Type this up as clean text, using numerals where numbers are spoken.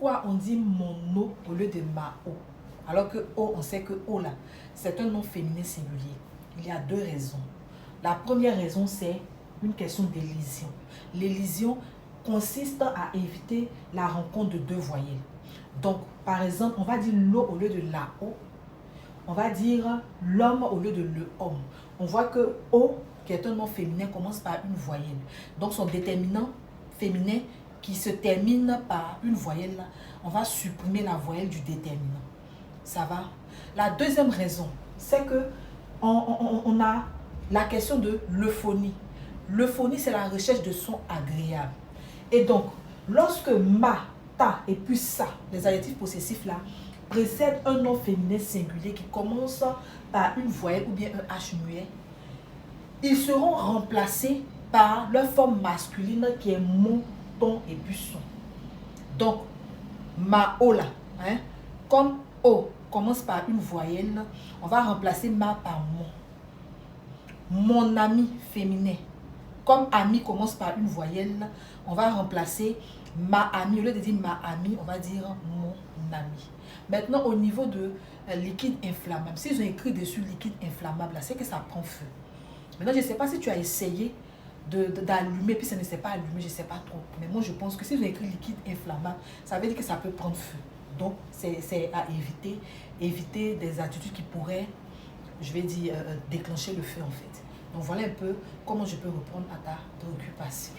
pourquoi on dit mon eau au lieu de ma eau? Alors que eau, on sait que eau là, c'est un nom féminin singulier. Il y a deux raisons. La première raison, c'est une question d'élision. L'élision consiste à éviter la rencontre de deux voyelles. Donc, par exemple, on va dire l'eau au lieu de la eau. On va dire l'homme au lieu de le homme. On voit que eau, qui est un nom féminin, commence par une voyelle. Donc, son déterminant féminin qui se termine par une voyelle, là, on va supprimer la voyelle du déterminant. Ça va? La deuxième raison, c'est que on a la question de l'euphonie. L'euphonie, c'est la recherche de sons agréables. Et donc, lorsque ma, ta et puis ça, les adjectifs possessifs là, précèdent un nom féminin singulier qui commence par une voyelle ou bien un H muet, ils seront remplacés par leur forme masculine qui est mon, ton et puis son. Donc, ma o là, hein, comme o commence par une voyelle, on va remplacer ma par mon. Mon ami féminin, comme ami commence par une voyelle, on va remplacer ma amie. Au lieu de dire ma amie, on va dire mon ami. Maintenant, au niveau de liquide inflammable, s'ils ont écrit dessus liquide inflammable, c'est que ça prend feu. Maintenant, je ne sais pas si tu as essayé d'allumer, puis ça ne s'est pas allumé, je ne sais pas trop. Mais moi, je pense que s'ils ont écrit liquide inflammable, ça veut dire que ça peut prendre feu. Donc, c'est à éviter des attitudes qui pourraient, je vais dire, déclencher le feu en fait. Donc, voilà un peu comment je peux répondre à ta préoccupation.